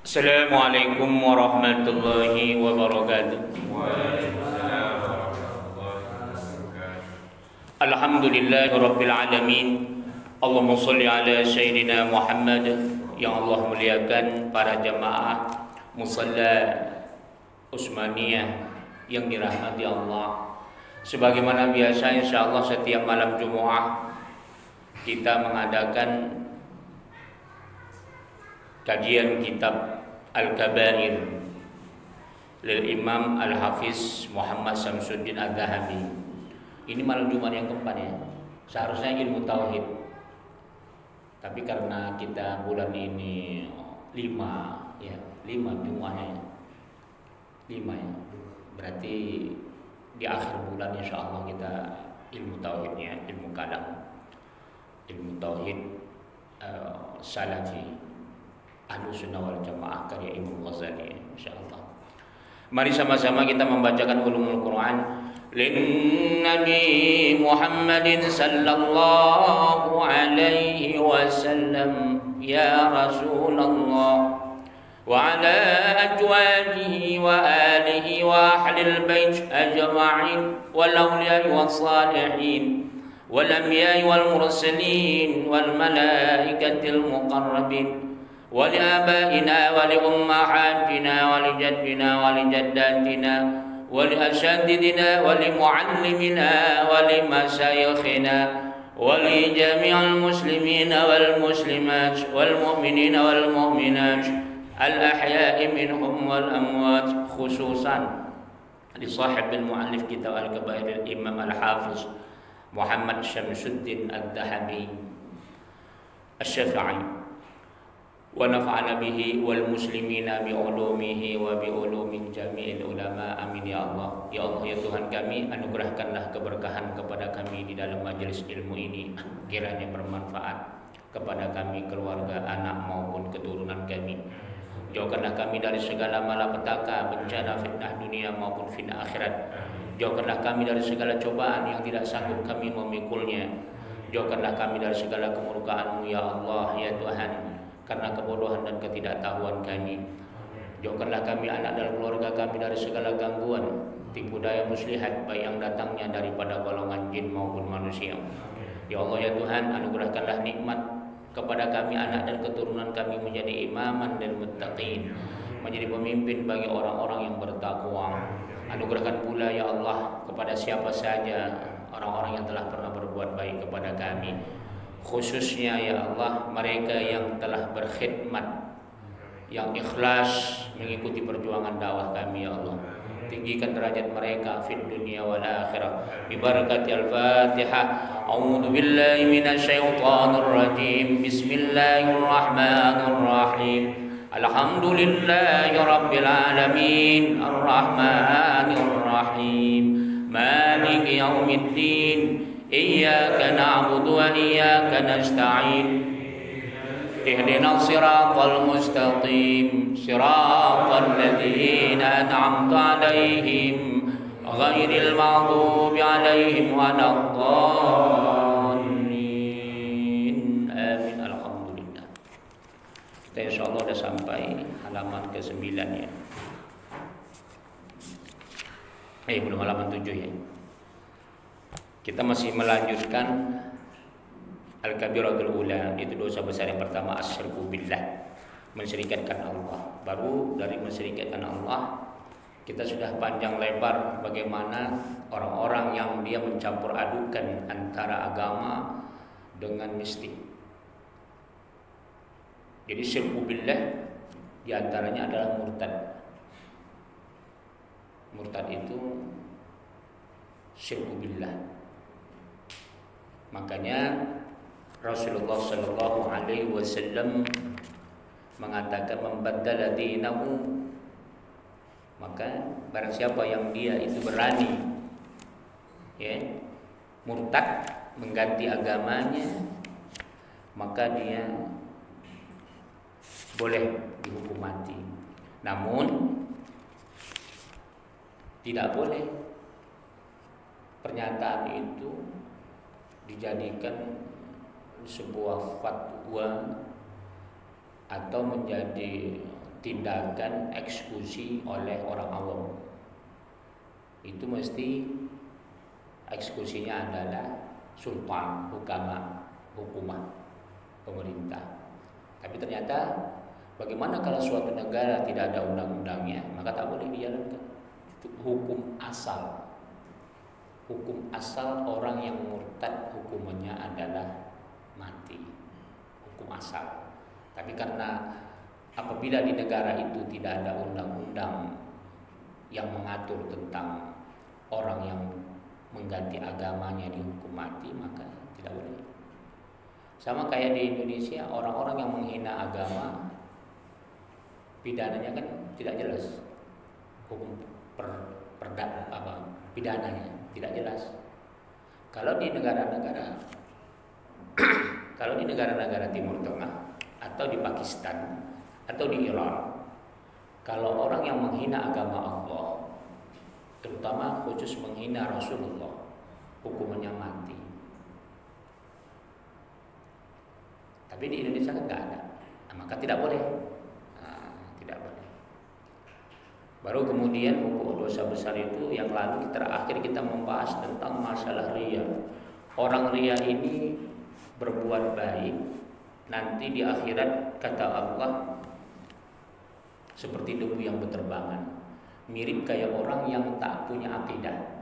Assalamualaikum warahmatullahi wabarakatuh. Alhamdulillahirabbil alamin. Allahumma shalli ala sayyidina Muhammad. Yang Allah muliakan para jamaah musalla Utsmaniyah yang dirahmati Allah. Sebagaimana biasa insyaallah setiap malam Jumat kita mengadakan kajian kitab Al-Kabair lil Imam Al-Hafiz Muhammad Syamsuddin Adz-Dzahabi. Ini malam Jumat yang keempat ya. Seharusnya ilmu tauhid. Tapi karena kita bulan ini 5 Jumatnya. 5 ya. Berarti di akhir bulan insyaallah kita ilmu tauhidnya, ilmu kalam. Ilmu tauhid salafi Ahlussunnah wal Jamaah karya Imam Ghazali insyaallah. Mari sama-sama kita membacakan ulumul Quran lin Nabi Muhammadin sallallahu alaihi wasallam ya Rasulullah wa ala azwajihi wa alihi wa ahlil bait ajma'in wal awliya was salihin wal anbiya wal mursalin wal malaikatil muqarrabin ولآبائنا ولأمهاتنا ولجدنا ولجداتنا ولأساتذتنا ولمعلمنا ولمشايخنا ولجميع المسلمين والمسلمات والمؤمنين والمؤمنات الأحياء منهم والأموات خصوصا لصاحب المؤلف كتاب الكبائر الإمام الحافظ محمد شمس الدين الذهبي الشافعي wa nafa'ana bihi wal muslimina bi ulumihi wa bi ulumi jami'il ulama amin ya Allah. Ya Allah ya Tuhan kami, anugerahkanlah keberkahan kepada kami di dalam majelis ilmu ini, kiranya bermanfaat kepada kami, keluarga, anak maupun keturunan kami. Jauhkanlah kami dari segala malapetaka, bencana, fitnah dunia maupun fitnah akhirat. Jauhkanlah kami dari segala cobaan yang tidak sanggup kami memikulnya. Jauhkanlah kami dari segala kemurkaan-Mu ya Allah ya Tuhan, karena kebodohan dan ketidaktahuan kami. Jauhkanlah kami, anak dan keluarga kami dari segala gangguan, tipu daya muslihat baik yang datangnya daripada golongan jin maupun manusia. Ya Allah ya Tuhan, anugerahkanlah nikmat kepada kami, anak dan keturunan kami menjadi imaman dan muttaqin, menjadi pemimpin bagi orang-orang yang bertakwa. Anugerahkan pula ya Allah kepada siapa saja orang-orang yang telah pernah berbuat baik kepada kami, khususnya ya Allah mereka yang telah berkhidmat, yang ikhlas mengikuti perjuangan dakwah kami ya Allah. Tinggikan derajat mereka fid dunia wal akhirah bi barakati al-Fatihah. A'udzu billahi minasyaitonir rajim. Bismillahirrahmanirrahim. Alhamdulillahi rabbil alamin arrahmanir rahim maliki yaumiddin iyyaka na'budu wa iyyaka nasta'in ihdinas siratal mustaqim siratal ladzina an'amta 'alaihim ghairil maghdubi 'alaihim waladdallin. Amin. Alhamdulillah. Kita insyaallah sudah sampai halaman ke-9 ya. Belum halaman 7 ya. Kita masih melanjutkan Al-Kabiratul Ula, itu dosa besar yang pertama, asyirku billah, mensyirikatkan Allah. Baru dari mensyirikatkan Allah kita sudah panjang lebar bagaimana orang-orang yang dia mencampur adukan antara agama dengan mistik. Jadi syirku billah diantaranya adalah murtad. Murtad itu syirku billah. Makanya Rasulullah sallallahu alaihi wasallam mengatakan membaddala dinahu, maka barang siapa yang dia itu berani ya murtad mengganti agamanya, maka dia boleh dihukum mati. Namun tidak boleh pernyataan itu dijadikan sebuah fatwa atau menjadi tindakan eksekusi oleh orang awam. Itu mesti eksekusinya adalah sultan, hukumah, pemerintah. Tapi ternyata bagaimana kalau suatu negara tidak ada undang-undangnya, maka tak boleh dijalankan. Hukum asal orang yang murtad hukumannya adalah mati, hukum asal. Tapi karena apabila di negara itu tidak ada undang-undang yang mengatur tentang orang yang mengganti agamanya dihukum mati, maka tidak boleh. Sama kayak di Indonesia, orang-orang yang menghina agama pidananya kan tidak jelas, hukum pidananya tidak jelas. Kalau di negara-negara Timur Tengah atau di Pakistan atau di Iran, kalau orang yang menghina agama Allah, terutama khusus menghina Rasulullah, hukumannya mati. Tapi di Indonesia kan nggak ada, maka tidak boleh. Tidak boleh. Baru kemudian hukum dosa besar itu yang lalu terakhir kita membahas tentang masalah riya. Orang riya ini berbuat baik, nanti di akhirat kata Allah seperti debu yang berterbangan, mirip kayak orang yang tak punya akidah.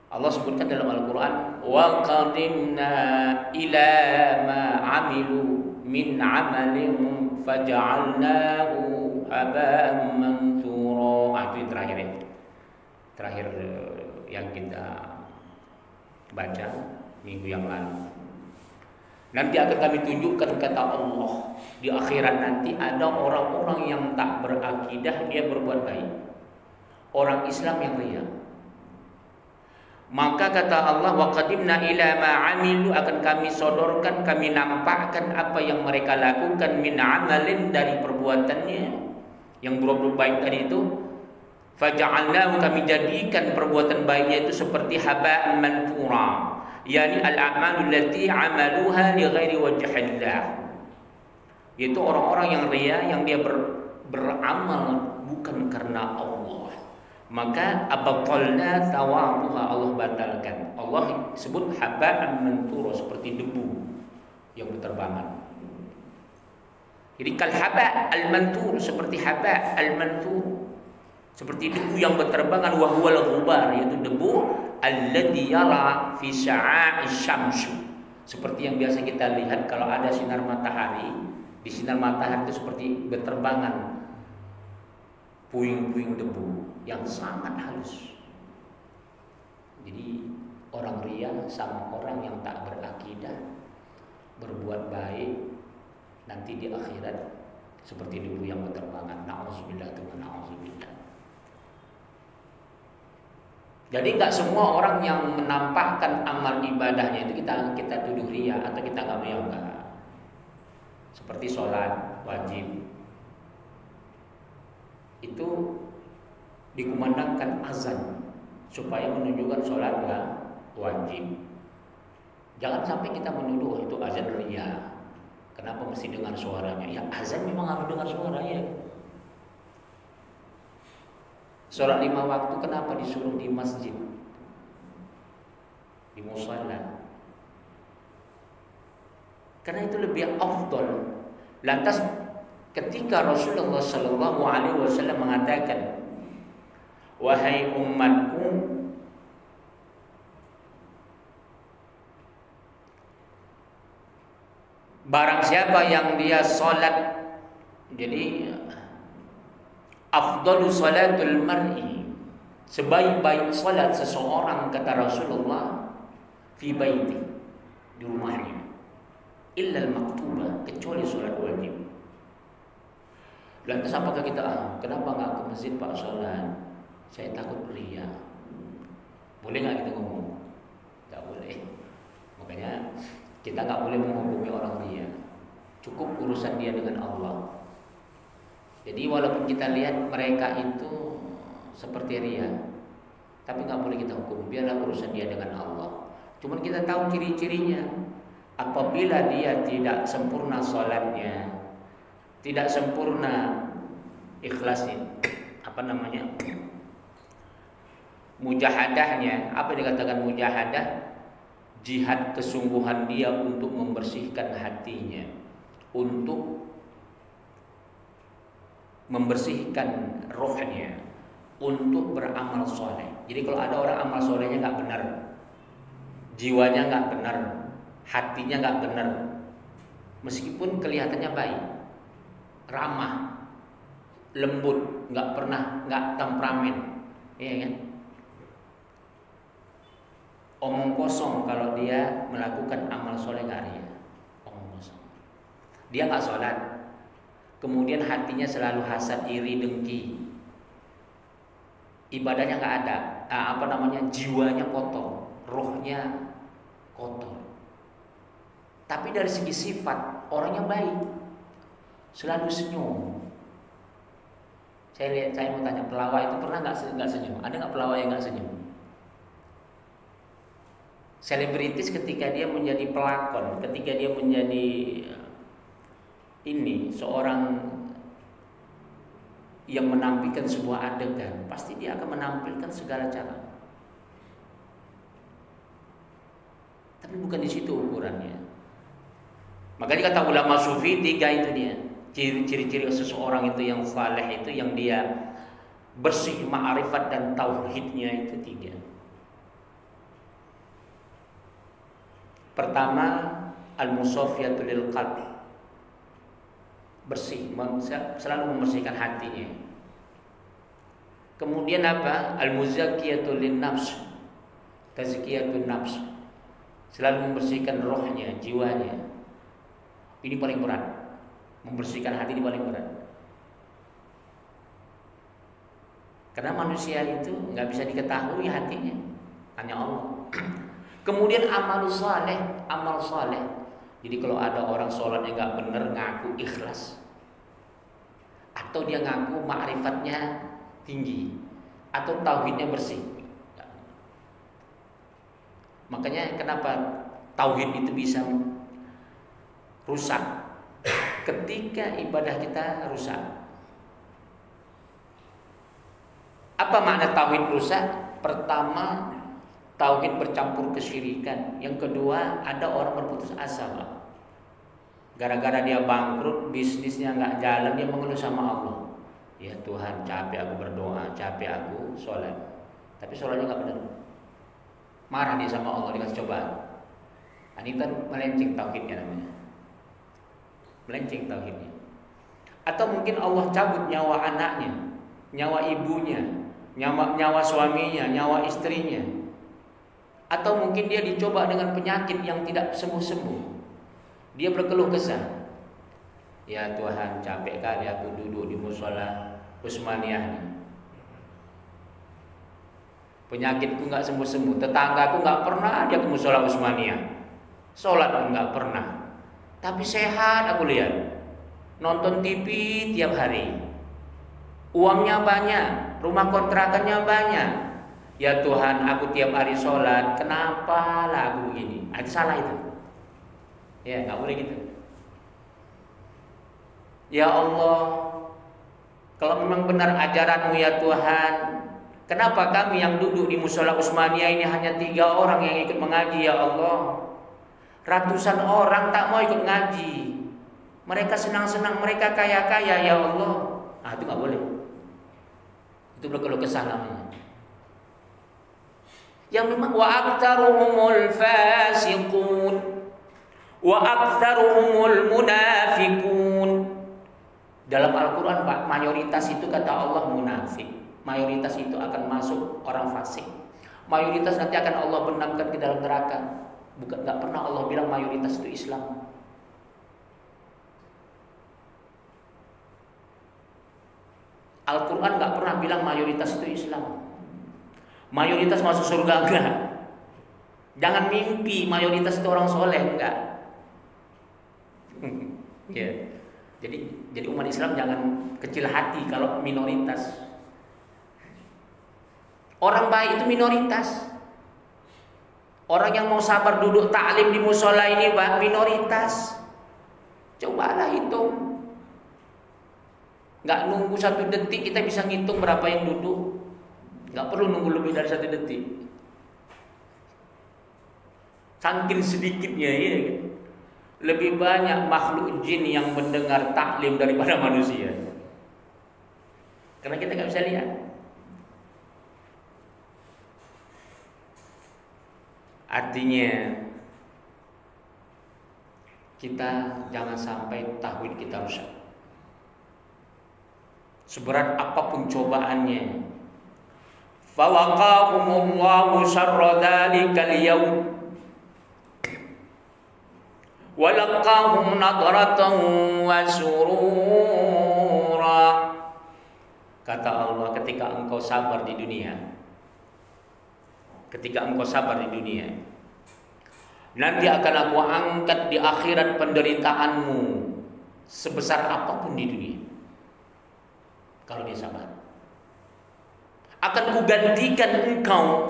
Allah sebutkan dalam Al-Quran, wa qadimna ila ma amilu min amalin faja'alnahu haba'an manthura. Itu terakhir yang kita baca minggu yang lalu. Nanti akan kami tunjukkan kata Allah, di akhirat nanti ada orang-orang yang tak berakidah, dia berbuat baik, orang Islam yang riya. Maka kata Allah, wa qadimna ila ma amilu, akan kami sodorkan, kami nampakkan apa yang mereka lakukan min amalin, dari perbuatannya yang berbuat baik tadi itu. Faja'alnahu, kami jadikan perbuatan baiknya itu seperti haba'an manthura, yakni al-a'malu allati 'amaluha li ghairi wajhillah. Yaitu orang-orang yang riya, yang dia beramal bukan karena Allah, maka abatalna tawamuha, Allah batalkan. Allah sebut haba'an manthura, seperti debu yang berterbangan. Jadi kal haba' al-manthur, seperti haba' al-manthur, seperti debu yang berterbangan. Wa huwal ghubar, yaitu debu alladhi yara fi sya'a'i syamsu, seperti yang biasa kita lihat kalau ada sinar matahari. Di sinar matahari itu seperti berterbangan puing-puing debu yang sangat halus. Jadi orang riya sama orang yang tak berakidah, berbuat baik, nanti di akhirat seperti debu yang berterbangan. Na'udzubillah wa na'udzubillah. Jadi nggak semua orang yang menampakkan amal ibadahnya itu kita tuduh riya atau kita nggak mau, enggak. Seperti sholat wajib itu dikumandangkan azan supaya menunjukkan sholat wajib. Jangan sampai kita menuduh itu azan riya. Kenapa mesti dengar suaranya? Ya azan memang harus dengar suaranya. Sholat 5 waktu kenapa disuruh di masjid, di musalla? Karena itu lebih afdal. Lantas ketika Rasulullah sallallahu alaihi wasallam mengatakan, wahai umatku, barang siapa yang dia salat, jadi afdalu salatul mar'i, sebaik-baik salat seseorang kata Rasulullah, fi baiti, di rumahnya, illa al-maktubah, kecuali salat wajib. Lantas apakah kita kenapa nggak ke masjid Pak salat? Saya takut riya. Boleh nggak kita ngomong? Nggak boleh. Makanya kita nggak boleh menghukumi orang riya. Cukup urusan dia dengan Allah. Jadi walaupun kita lihat mereka itu seperti riya, tapi nggak boleh kita hukum. Biarlah urusan dia dengan Allah. Cuman kita tahu ciri-cirinya. apabila dia tidak sempurna sholatnya, tidak sempurna ikhlasin, mujahadahnya. Apa dikatakan mujahadah? Jihad kesungguhan dia untuk membersihkan hatinya, untuk membersihkan rohnya, untuk beramal soleh. Jadi kalau ada orang amal solehnya nggak benar, jiwanya nggak benar, hatinya nggak benar, meskipun kelihatannya baik, ramah, lembut, nggak temperamen, iya kan? Omong kosong kalau dia melakukan amal soleh karya, omong kosong. Dia nggak sholat, kemudian hatinya selalu hasad, iri, dengki, ibadahnya nggak ada, jiwanya kotor, rohnya kotor. Tapi dari segi sifat orangnya baik, selalu senyum. Saya mau tanya, pelawak itu pernah nggak senyum? Ada nggak pelawak yang nggak senyum? Selebritis ketika dia menjadi pelakon, ketika dia menjadi seorang yang menampilkan sebuah adegan, pasti dia akan menampilkan segala cara. Tapi bukan di situ ukurannya. Makanya kata ulama sufi, 3 itu dia. Ciri-ciri seseorang itu yang saleh itu, yang dia bersih ma'rifat dan tauhidnya itu 3. Pertama, al-musaffiyatu lil qalb, bersih, selalu membersihkan hatinya. Kemudian apa? Al-muzakkiyatu lin nafs, tazkiyatun nafs, selalu membersihkan rohnya, jiwanya. Ini paling berat, membersihkan hati ini paling berat. Karena manusia itu nggak bisa diketahui hatinya, hanya Allah. Kemudian amal saleh. Jadi kalau ada orang sholatnya nggak benar, ngaku ikhlas, atau dia ngaku ma'rifatnya tinggi, atau tauhidnya bersih. Makanya kenapa tauhid itu bisa rusak ketika ibadah kita rusak. Apa makna tauhid rusak? Pertama, tauhid bercampur kesyirikan. Yang kedua, ada orang berputus asa, Pak. Gara-gara dia bangkrut, bisnisnya nggak jalan, dia mengeluh sama Allah. Ya Tuhan, capek aku berdoa, capek aku sholat, tapi sholatnya nggak benar. Marah dia sama Allah, dikasih cobaan. Ini kan melenceng tauhidnya namanya. Melenceng tauhidnya. Atau mungkin Allah cabut nyawa anaknya, nyawa ibunya, nyawa suaminya, nyawa istrinya. Atau mungkin dia dicoba dengan penyakit yang tidak sembuh-sembuh. Dia berkeluh kesah. Ya Tuhan, capek kali aku duduk di mushola Utsmaniyah. Penyakitku nggak sembuh-sembuh. Tetanggaku nggak pernah dia ke mushola Utsmaniyah. Sholat pun nggak pernah. Tapi sehat aku lihat. Nonton TV tiap hari. Uangnya banyak, rumah kontrakannya banyak. Ya Tuhan, aku tiap hari sholat, kenapa lah aku begini? Itu salah itu. Ya, nggak boleh gitu. Ya Allah, kalau memang benar ajaran-Mu ya Tuhan, kenapa kami yang duduk di mushola Utsmaniyah ini hanya 3 orang yang ikut mengaji ya Allah? Ratusan orang tak mau ikut ngaji. Mereka senang-senang, mereka kaya-kaya ya Allah. Itu nggak boleh. Itu berkeluh kesah namanya. Yang memang wa aktsaruhumul fasiqun wa aktsaruhumul munafiqun. Dalam Al-Qur'an Pak, mayoritas itu kata Allah munafik. Mayoritas itu akan masuk orang fasik. Mayoritas nanti akan Allah benamkan ke dalam neraka. Bukan, enggak pernah Allah bilang mayoritas itu Islam. Al-Qur'an enggak pernah bilang mayoritas itu Islam. Mayoritas masuk surga enggak. Jangan mimpi mayoritas itu orang soleh, enggak. Ya. Jadi umat Islam jangan kecil hati kalau minoritas. Orang baik itu minoritas. Orang yang mau sabar duduk taklim di musola ini Pak, minoritas. Cobalah hitung. Nggak nunggu 1 detik kita bisa ngitung berapa yang duduk. Nggak perlu nunggu lebih dari 1 detik. Saking sedikitnya ya. Lebih banyak makhluk jin yang mendengar taklim daripada manusia. Karena kita nggak bisa lihat. Artinya kita jangan sampai tauhid kita rusak. Seberat apapun cobaannya, fawaqahumullahu syarra dzalikal yaum wa laqahum nadratan wa surura. Kata Allah, ketika engkau sabar di dunia, nanti akan aku angkat di akhirat penderitaanmu sebesar apapun di dunia. Kalau dia sabar, akan kugantikan engkau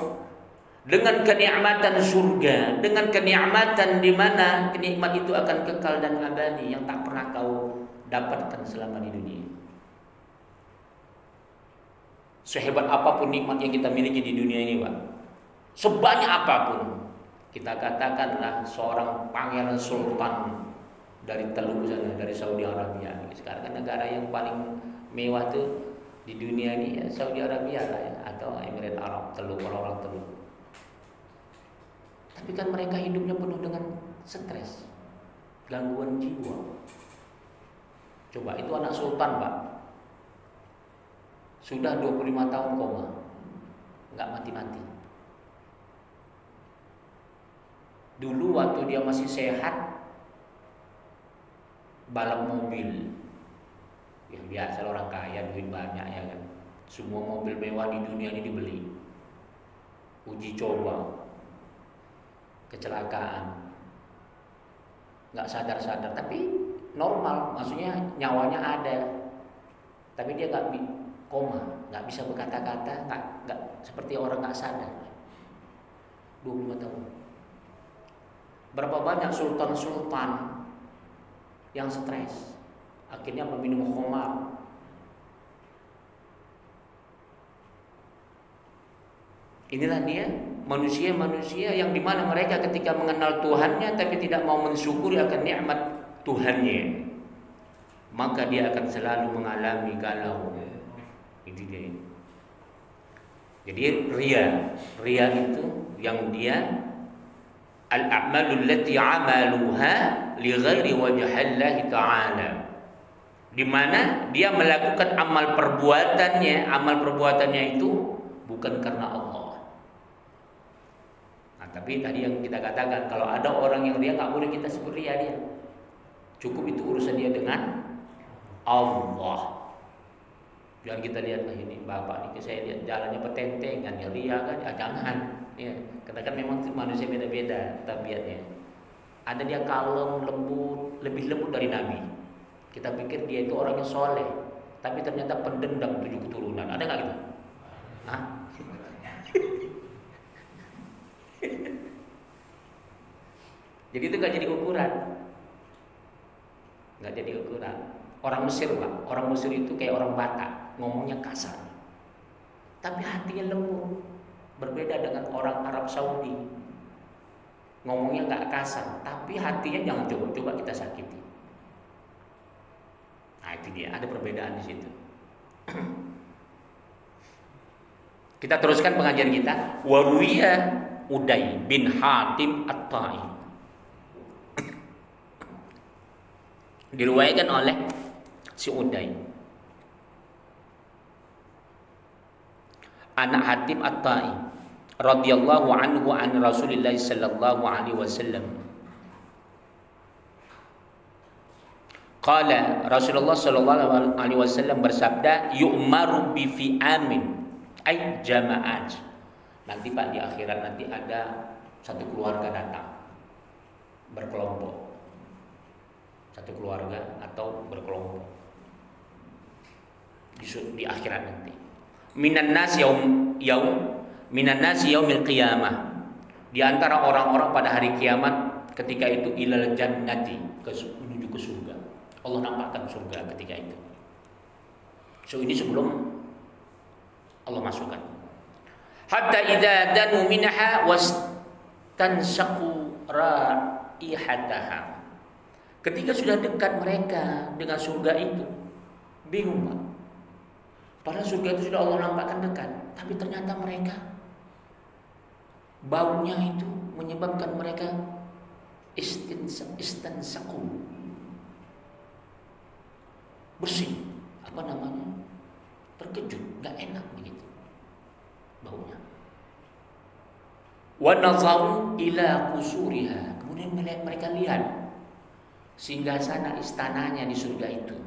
dengan kenikmatan surga, dengan kenikmatan di mana kenikmat itu akan kekal dan abadi yang tak pernah kau dapatkan selama di dunia. Sehebat apapun nikmat yang kita miliki di dunia ini, Pak, sebanyak apapun, kita katakanlah seorang pangeran sultan dari Teluk sana, dari Saudi Arabia. Sekarang kan negara yang paling mewah tuh di dunia ini ya Saudi Arabia lah ya, atau Emirat Arab, Teluk, orang-orang Teluk. Tapi kan mereka hidupnya penuh dengan stres, gangguan jiwa. Coba itu anak sultan, Pak, sudah 25 tahun koma, nggak mati-mati. Dulu waktu dia masih sehat, balap mobil. Ya biasa orang kaya, duit banyak ya kan. Semua mobil mewah di dunia ini dibeli. Uji coba, kecelakaan, nggak sadar-sadar, tapi normal, maksudnya nyawanya ada. Tapi dia nggak koma, nggak bisa berkata-kata, nggak seperti orang nggak sadar. 25 tahun. Berapa banyak sultan-sultan yang stres, akhirnya meminum khamar. Inilah dia manusia-manusia yang dimana mereka ketika mengenal Tuhannya tapi tidak mau mensyukuri akan nikmat Tuhannya, maka dia akan selalu mengalami galau. Itu dia. Jadi ria itu yang dia al-a'malul lati 'amaluha li ghairi wajhillahi ta'ala, di mana dia melakukan amal perbuatannya itu bukan karena Allah. Nah, tapi tadi yang kita katakan, kalau ada orang yang ria, nggak boleh kita sebut ria dia. Cukup itu urusan dia dengan Allah. Jangan kita lihat ini bapak ini, saya lihat jalannya petentengan, ya ria kan? Ya, jangan. Ya, karena kan memang manusia beda-beda tabiatnya. Ada dia kalem, lembut, lebih lembut dari Nabi. Kita pikir dia itu orangnya soleh, tapi ternyata pendendam 7 keturunan. Ada nggak gitu? Hah? Jadi itu nggak jadi ukuran, nggak jadi ukuran. Orang Mesir, Pak, orang Mesir itu kayak orang Batak, ngomongnya kasar, tapi hatinya lembut. Berbeda dengan orang Arab Saudi, ngomongnya nggak kasar, tapi hatinya jangan coba-coba kita sakiti. Nah itu dia, ada perbedaan di situ. Kita teruskan pengajian kita. Waruya Uday bin Hatim At-Tai, diriwayatkan oleh si Uday, anak Hatim At-Tai radhiyallahu anhu an Rasulillah sallallahu alaihi wasallam. Qala Rasulullah sallallahu alaihi wasallam bersabda, yu'maru bi fi'amin ay jama'at. Nanti Pak, di akhirat nanti ada satu keluarga datang berkelompok. Satu keluarga atau berkelompok di akhirat nanti. Minan nas yaumil qiyamah Di antara orang-orang pada hari kiamat ketika itu ilal jannati, menuju ke surga. Allah nampakkan surga ketika itu. So ini sebelum Allah masukkan. Hatta idza danu minha wastansaqu raihataha. Ketika sudah dekat mereka dengan surga itu, bingung Pak. Padahal surga itu sudah Allah nampakkan dekat, tapi ternyata mereka baunya itu menyebabkan mereka istansaku, bersih, apa namanya, terkejut, nggak enak begitu baunya. Wa nazaru ila qusuriha, kemudian mereka lihat singgasana istananya di surga itu.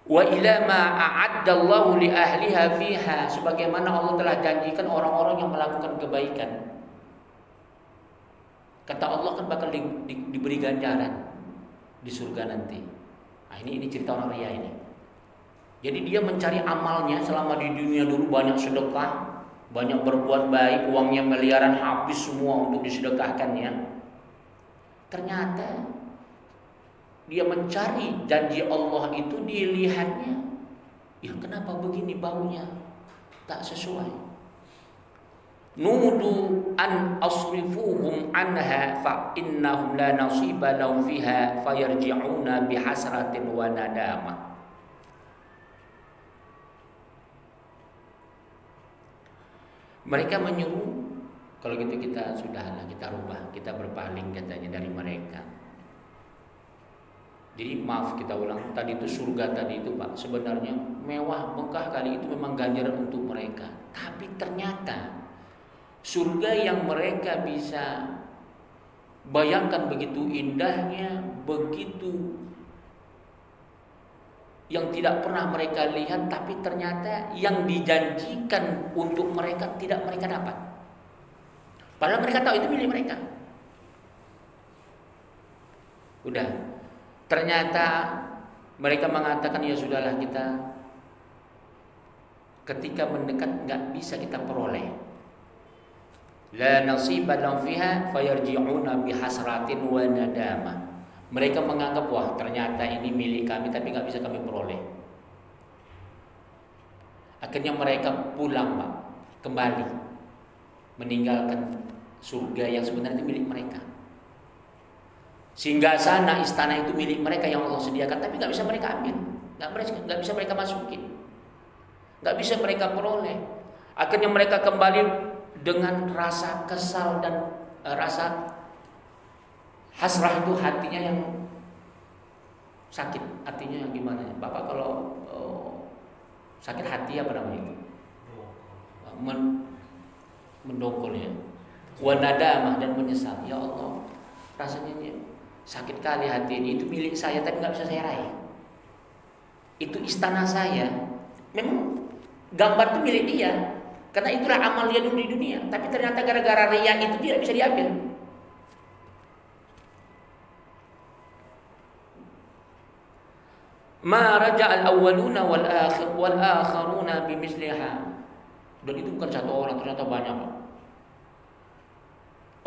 Wa ila ma a'addallahu li ahliha fiha, sebagaimana Allah telah janjikan orang-orang yang melakukan kebaikan. Kata Allah kan bakal diberi ganjaran di surga nanti. Nah, ini cerita orang ria ini. Jadi dia mencari amalnya selama di dunia dulu, banyak sedekah, banyak berbuat baik, uangnya miliaran habis semua untuk disedekahkannya. Ternyata dia mencari janji Allah itu, dilihatnya, ya kenapa begini baunya, tak sesuai. Nudu an asrifuhum anha fa innahum la nasiba lahum fiha fayarji'una bihasratin wa nadamah. Mereka menyuruh, kalau gitu kita sudahlah, kita rubah, kita berpaling katanya dari mereka. Jadi maaf kita ulang, tadi itu surga tadi itu Pak, sebenarnya mewah, megah kali itu memang ganjaran untuk mereka. Tapi ternyata surga yang mereka bisa bayangkan begitu indahnya, begitu yang tidak pernah mereka lihat, tapi ternyata yang dijanjikan untuk mereka tidak mereka dapat. Padahal mereka tahu itu milik mereka. Udah. Ternyata mereka mengatakan, ya sudahlah, kita ketika mendekat nggak bisa kita peroleh. La nasiba lahum fiha fayarji'una bihasratin wa nadamah. Mereka menganggap, wah ternyata ini milik kami tapi nggak bisa kami peroleh. Akhirnya mereka pulang Pak, kembali meninggalkan surga yang sebenarnya itu milik mereka. Sehingga sana istana itu milik mereka yang Allah sediakan, tapi nggak bisa mereka ambil, nggak bisa mereka masukin, nggak bisa mereka peroleh. Akhirnya mereka kembali dengan rasa kesal dan rasa hasrah, itu hatinya yang sakit. Artinya gimana ya Bapak, kalau sakit hati apa namanya? Mendongkol ya. Wa nadamah, dan menyesal. Ya Allah, rasanya ini sakit kali hati ini, itu milik saya tapi nggak bisa saya raih. Itu istana saya, memang gambar itu milik dia, karena itulah amal dia dulu di dunia. Tapi ternyata gara-gara riya itu tidak bisa diambil. Ma raja'al awwaluna wal akharuna bimisliha. Dan itu bukan satu orang, ternyata banyak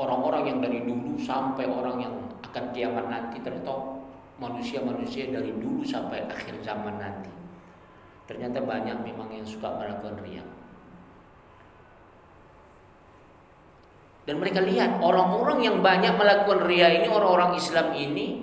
orang-orang yang dari dulu sampai orang yang akan kiamat nanti, ternyata manusia-manusia dari dulu sampai akhir zaman nanti. Ternyata banyak memang yang suka melakukan riya. Dan mereka lihat orang-orang yang banyak melakukan riya ini, orang-orang Islam ini,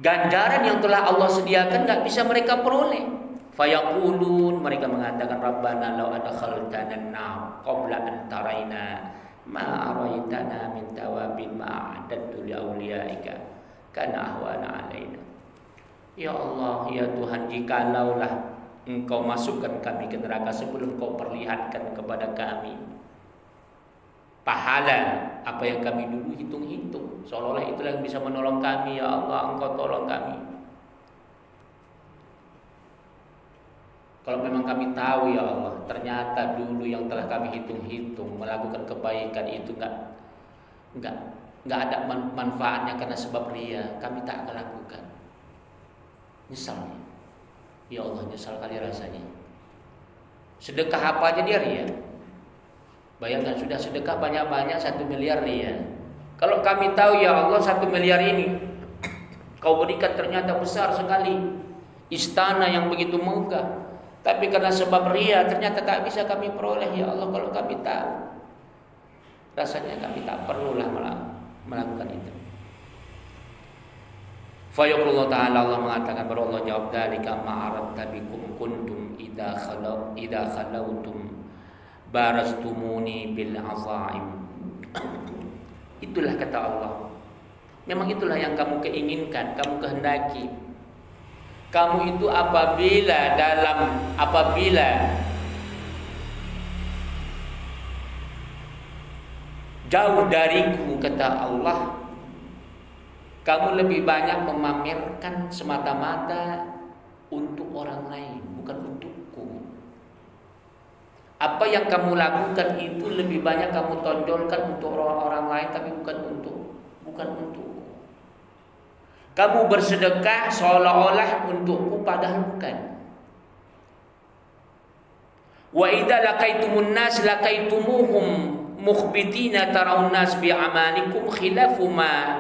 ganjaran yang telah Allah sediakan nggak bisa mereka peroleh. Fayaqulun, mereka mengatakan, Rabbana law adkhaltana an-nar qabla an taraina ma araitana min tawabin ma a'dadtu li awliyaika kana ahwana alaina. Ya Allah, ya Tuhan, jikalaulah Engkau masukkan kami ke neraka sebelum Kau perlihatkan kepada kami pahala apa yang kami dulu hitung-hitung, seolah-olah itulah yang bisa menolong kami. Ya Allah, Engkau tolong kami. Kalau memang kami tahu ya Allah, ternyata dulu yang telah kami hitung-hitung melakukan kebaikan itu nggak ada manfaatnya karena sebab riya, kami tak akan lakukan. Nyesal, ya Allah, nyesal kali rasanya. Sedekah apa aja dia ria. Bayangkan sudah sedekah banyak-banyak 1 miliar ria. Kalau kami tahu ya Allah 1 miliar ini Kau berikan ternyata besar sekali, istana yang begitu megah, tapi karena sebab ria ternyata tak bisa kami peroleh. Ya Allah, kalau kami tahu, rasanya kami tak perlulah melakukan itu. Fayaqulullah ta'ala, Allah mengatakan bahwa Allah jawab, dzalika ma'aradta bikum kuntum idza khalautum barastumuni bil azaim. Itulah kata Allah, memang itulah yang kamu keinginkan, kamu kehendaki. Kamu itu apabila jauh dariku, kata Allah, kamu lebih banyak memamerkan semata-mata untuk orang lain, bukan untukku. Apa yang kamu lakukan itu lebih banyak kamu tonjolkan untuk orang lain, tapi bukan untukku. Kamu bersedekah seolah-olah untukku, padahal bukan. Wa idza laqaitumun nas laqaitumuhum mukhbitina tarawun nas bi'amalikum khilafu ma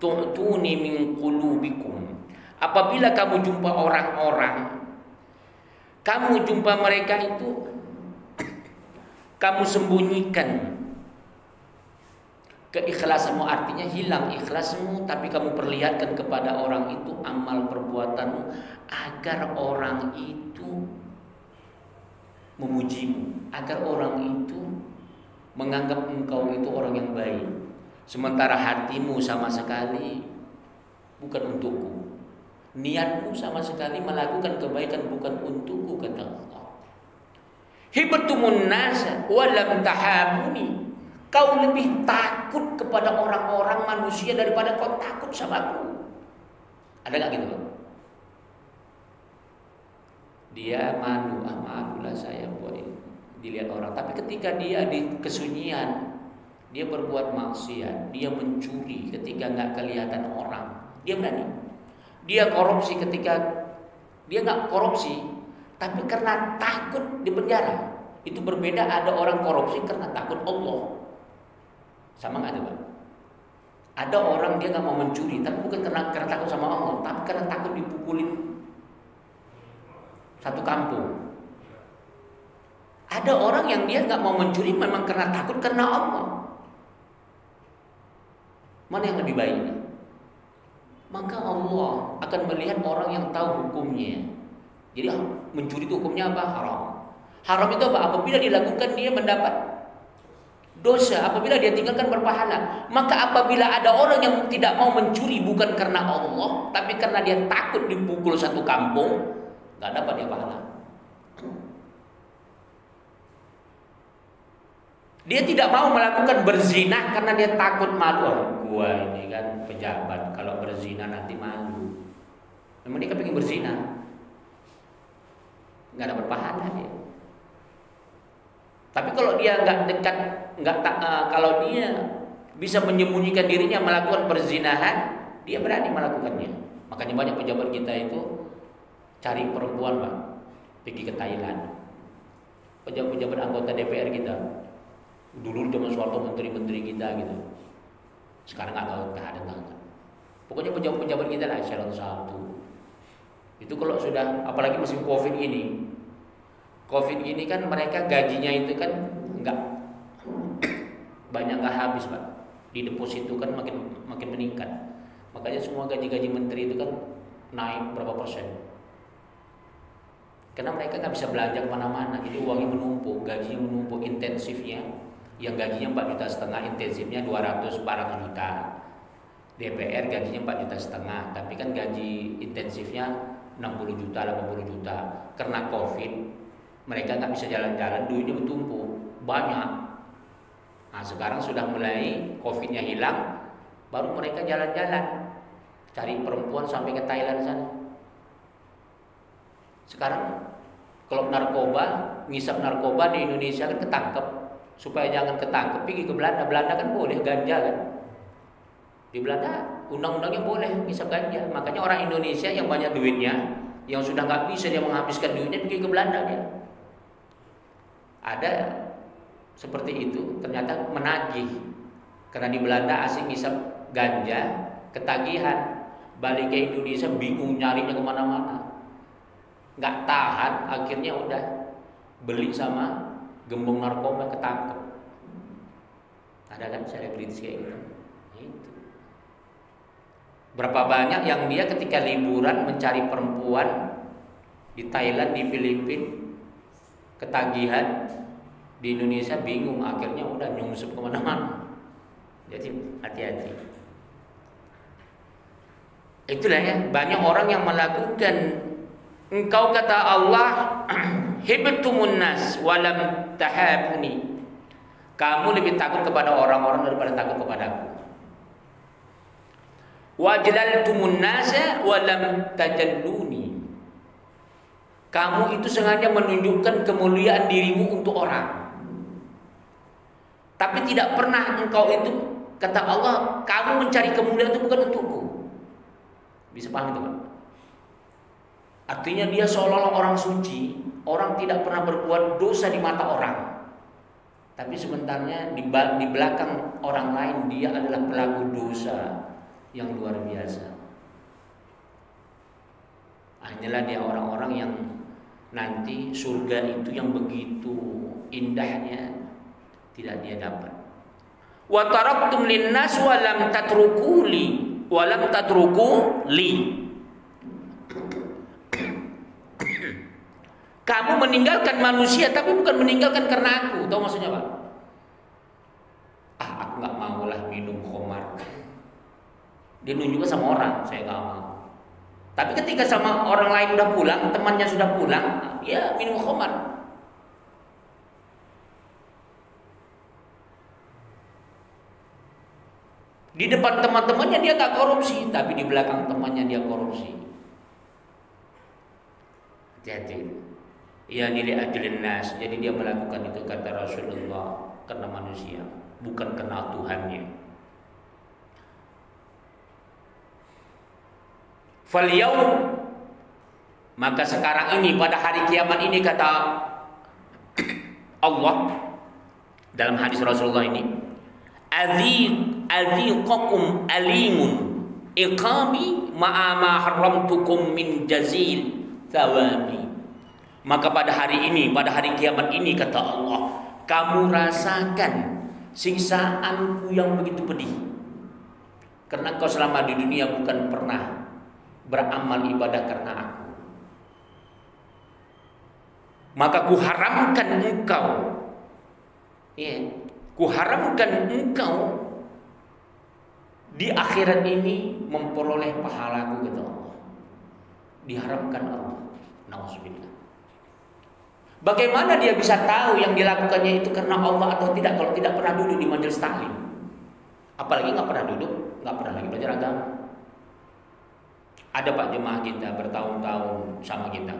tu'tuni min qulubikum. Apabila kamu jumpa orang-orang, kamu jumpa mereka itu kamu sembunyikan keikhlasanmu, artinya hilang ikhlasmu, tapi kamu perlihatkan kepada orang itu amal perbuatanmu agar orang itu memujimu, agar orang itu menganggap engkau itu orang yang baik, sementara hatimu sama sekali bukan untukku, niatmu sama sekali melakukan kebaikan bukan untukku, kata Allah. Hibatumun nasa walam tahabuni. Kau lebih takut kepada orang-orang manusia daripada kau takut sama aku. Ada nggak gitu? Dia malulah saya buat ini, dilihat orang. Tapi ketika dia di kesunyian, dia berbuat maksiat, dia mencuri ketika nggak kelihatan orang, dia berani. Dia korupsi ketika dia nggak korupsi, tapi karena takut di penjara. Itu berbeda. Ada orang korupsi karena takut Allah. Sama nggak tuh, Pak? Ada orang dia nggak mau mencuri, tapi bukan karena takut sama Allah, tapi karena takut dipukulin satu kampung. Ada orang yang dia nggak mau mencuri memang karena takut karena Allah. Mana yang lebih baik? Maka Allah akan melihat orang yang tahu hukumnya. Jadi mencuri itu hukumnya apa? Haram. Haram itu apa? Apabila dilakukan dia mendapat dosa, apabila dia tinggalkan berpahala. Maka apabila ada orang yang tidak mau mencuri bukan karena Allah, tapi karena dia takut dipukul satu kampung, nggak dapat dia pahala. Dia tidak mau melakukan berzina karena dia takut malu. Gua ini kan pejabat, kalau berzina nanti malu. Memang dia kepingin berzina, nggak dapat pahala dia. Tapi kalau dia nggak dekat, kalau dia bisa menyembunyikan dirinya melakukan perzinahan, dia berani melakukannya. Makanya banyak pejabat kita itu cari perempuan, Pak, pergi ke Thailand. Pejabat-pejabat anggota DPR kita, dulu zaman Soeharto menteri-menteri kita gitu. Sekarang nggak ada. Pokoknya pejabat-pejabat kita lah eselon 1. Itu kalau sudah, apalagi musim Covid ini. Covid ini kan mereka gajinya itu kan enggak banyak, nggak habis, Pak. Di deposito kan makin meningkat. Makanya semua gaji-gaji menteri itu kan naik berapa persen. Karena mereka nggak bisa belanja kemana-mana, jadi uangnya menumpuk, gajinya menumpuk, intensifnya. Yang gajinya 4,5 juta, intensifnya 200-400 juta. DPR gajinya 4,5 juta, tapi kan gaji intensifnya 60 juta, 80 juta. Karena Covid mereka nggak bisa jalan-jalan, duitnya bertumpuk banyak. Nah sekarang sudah mulai Covidnya hilang, baru mereka jalan-jalan, cari perempuan sampai ke Thailand sana. Sekarang kalau narkoba, ngisap narkoba di Indonesia kan ketangkep. Supaya jangan ketangkep, pergi ke Belanda. Belanda kan boleh ganja kan. Di Belanda undang-undangnya boleh ngisap ganja. Makanya orang Indonesia yang banyak duitnya, yang sudah nggak bisa dia menghabiskan duitnya, pergi ke Belanda dia. Ada seperti itu, ternyata menagih. Karena di Belanda asing ngisap ganja, ketagihan, balik ke Indonesia bingung nyarinya kemana-mana, nggak tahan, akhirnya udah beli sama gembong narkoba, ketangkep. Ada kan selebritis kayak gitu. Itu. Berapa banyak yang dia ketika liburan mencari perempuan di Thailand, di Filipina, ketagihan, di Indonesia bingung, akhirnya udah nyungsep kemana-mana. Jadi hati-hati. Itulah ya, banyak orang yang melakukan. Engkau kata Allah, hibtumun nas walam tahabuni. Kamu lebih takut kepada orang-orang daripada takut kepadaku. Wajlaltumun nasa walam tajalluni. Kamu itu sengaja menunjukkan kemuliaan dirimu untuk orang, tapi tidak pernah engkau itu, kata Allah, kamu mencari kemuliaan itu bukan untukku. Bisa paham itu kan? Artinya dia seolah-olah orang suci, orang tidak pernah berbuat dosa di mata orang, tapi sebenarnya di belakang orang lain dia adalah pelaku dosa yang luar biasa. Hanyalah dia orang-orang yang nanti surga itu yang begitu indahnya tidak dia dapat. Wa taraktum linnas wa lam tatruku li wa lam tatruku li. Kamu meninggalkan manusia tapi bukan meninggalkan karena aku. Tahu maksudnya Pak? Aku nggak mau lah minum khamar. Dia nunjukkan sama orang, saya nggak mau. Tapi ketika sama orang lain udah pulang, temannya sudah pulang, dia minum khamar. Di depan teman-temannya dia tak korupsi, tapi di belakang temannya dia korupsi. Hati-hati. Ya nilai ajlin nas. Jadi dia melakukan itu, kata Rasulullah, karena manusia, bukan karena Tuhannya. Falyaum, maka sekarang ini pada hari kiamat ini, kata Allah dalam hadis Rasulullah ini, aziqakum alimun iqabi ma'a ma haramtukum min jazil thawabi. Maka pada hari ini, pada hari kiamat ini, kata Allah, kamu rasakan siksaanku yang begitu pedih, karena kau selama di dunia bukan pernah beramal ibadah karena aku. Maka kuharamkan engkau, kuharamkan engkau di akhirat ini memperoleh pahalaku, kata Allah. Diharamkan Allah. Nauzubillah. Bagaimana dia bisa tahu yang dilakukannya itu karena Allah atau tidak kalau tidak pernah duduk di majelis taklim? Apalagi nggak pernah duduk, nggak pernah lagi belajar agama. Ada Pak jemaah kita bertahun-tahun sama kita,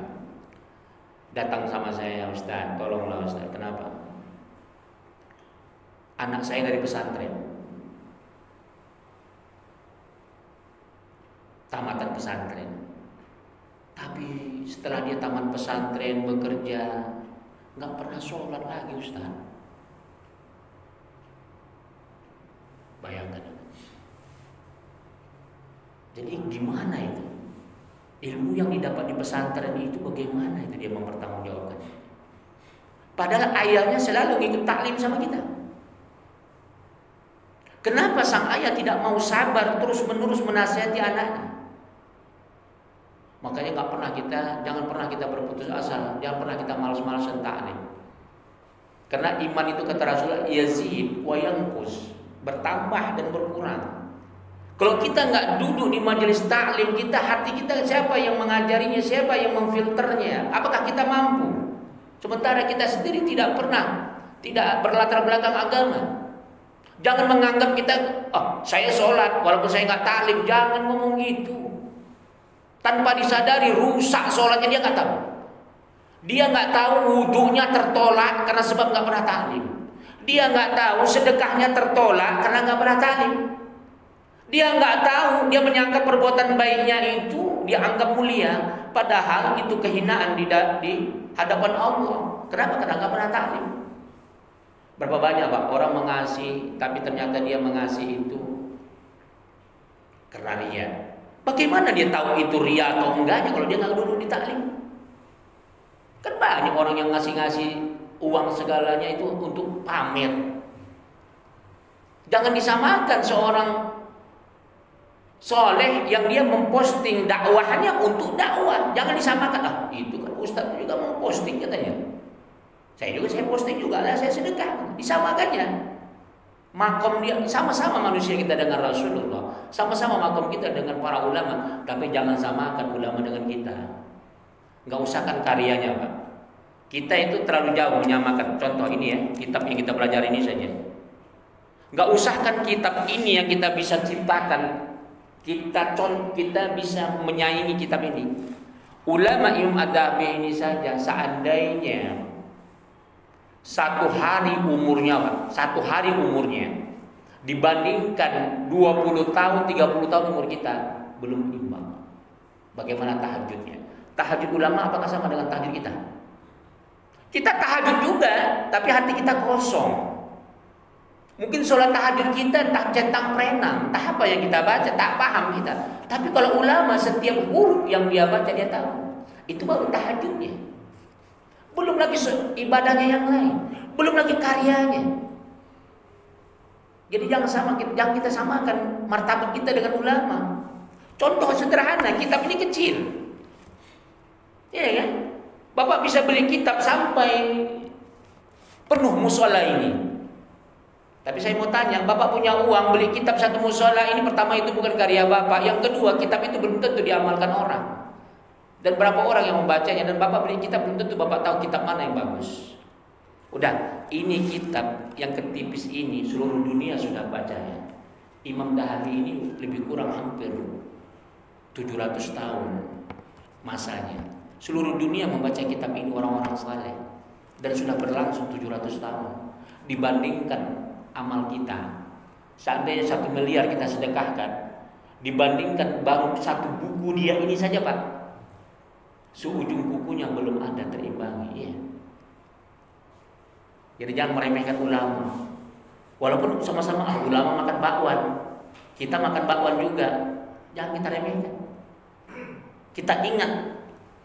datang sama saya, Ustaz, tolonglah Ustaz. Kenapa? Anak saya dari pesantren, tamatan pesantren. Tapi setelah dia tamat pesantren bekerja, nggak pernah sholat lagi, Ustaz. Bayangkan. Jadi gimana itu? Ilmu yang didapat di pesantren itu bagaimana itu dia mempertanggungjawabkan? Padahal ayahnya selalu ngikut taklim sama kita. Kenapa sang ayah tidak mau sabar terus-menerus menasihati anaknya? Makanya jangan pernah kita berputus asa, jangan pernah kita malas-malasan taklim. Karena iman itu, kata Rasulullah, yazid wa yanqus, bertambah dan berkurang. Kalau kita nggak duduk di majelis taklim, hati kita siapa yang mengajarinya, siapa yang memfilternya? Apakah kita mampu? Sementara kita sendiri tidak berlatar belakang agama. Jangan menganggap kita, saya sholat walaupun saya nggak taklim. Jangan ngomong gitu. Tanpa disadari rusak sholatnya, dia nggak tahu. Dia nggak tahu wudunya tertolak karena sebab nggak pernah taklim. Dia nggak tahu sedekahnya tertolak karena nggak pernah taklim. Dia nggak tahu, dia menyangka perbuatan baiknya itu dia anggap mulia, padahal itu kehinaan di hadapan Allah. Kenapa? Karena nggak pernah taklim. Berapa banyak Pak orang mengasihi, tapi ternyata dia mengasihi itu karena ria. Bagaimana dia tahu itu ria atau enggaknya kalau dia nggak dulu ditaklim? Kan banyak orang yang ngasih uang segalanya itu untuk pamer. Jangan disamakan seorang soleh yang dia memposting dakwahnya untuk dakwah. Jangan disamakan. Ah, itu kan Ustaz juga memposting katanya. Saya posting juga, saya sedekah. Disamakannya. Makom dia sama-sama manusia kita dengan Rasulullah, sama-sama makom kita dengan para ulama, tapi jangan samakan ulama dengan kita. Nggak usahkan karyanya Pak. Kita itu terlalu jauh menyamakan. Contoh ini ya, kitab yang kita pelajari ini saja. Nggak usahkan kitab ini yang kita bisa ciptakan. Kita bisa menyaingi kitab ini. Ulama Imam Ad-Dhahabi ini saja, seandainya satu hari umurnya dibandingkan 20 tahun, 30 tahun umur kita, belum imbang. Bagaimana tahajudnya? Tahajud ulama apakah sama dengan tahajud kita? Kita tahajud juga, tapi hati kita kosong. Mungkin sholat tahajud kita tak centang perenang, tak apa yang kita baca, tak paham kita. Tapi kalau ulama setiap huruf yang dia baca dia tahu. Itu baru tahajudnya. Belum lagi ibadahnya yang lain, belum lagi karyanya. Jadi jangan kita samakan martabat kita dengan ulama. Contoh sederhana, kitab ini kecil. Iya kan? Bapak bisa beli kitab sampai penuh musola ini. Tapi saya mau tanya, Bapak punya uang beli kitab satu musola ini, pertama itu bukan karya Bapak, yang kedua kitab itu belum tentu diamalkan orang. Dan berapa orang yang membacanya, dan Bapak beli kitab belum tentu Bapak tahu kitab mana yang bagus. Udah, ini kitab yang ketipis ini seluruh dunia sudah bacanya. Imam Dhahabi ini lebih kurang hampir 700 tahun masanya. Seluruh dunia membaca kitab ini orang-orang saleh, dan sudah berlangsung 700 tahun. Dibandingkan amal kita, seandainya 1 miliar kita sedekahkan, dibandingkan baru satu buku dia ini saja Pak, seujung bukunya belum ada terimbangi ya. Jadi jangan meremehkan ulama. Walaupun sama-sama ulama makan bakwan, kita makan bakwan juga, jangan kita remehkan. Kita ingat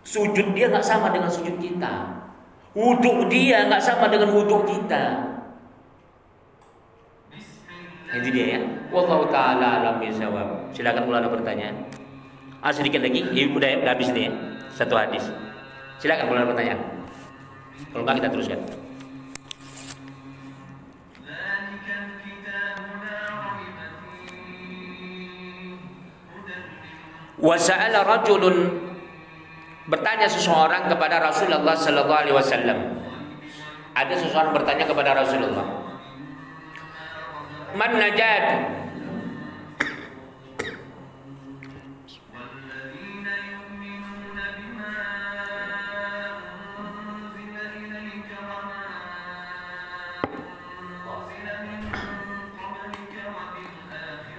sujud dia nggak sama dengan sujud kita, wudhu dia nggak sama dengan wudhu kita. Itu dia ya. Wallahu taala alam bisawab. Silakan kalau ada pertanyaan. Sedikit lagi, udah habis nih ya. Satu hadis. Silakan kalau ada pertanyaan. Kalau enggak kita teruskan. Wa sa'ala rajulun, bertanya seseorang kepada Rasulullah sallallahu alaihi wasallam. Ada seseorang bertanya kepada Rasulullah, man najat?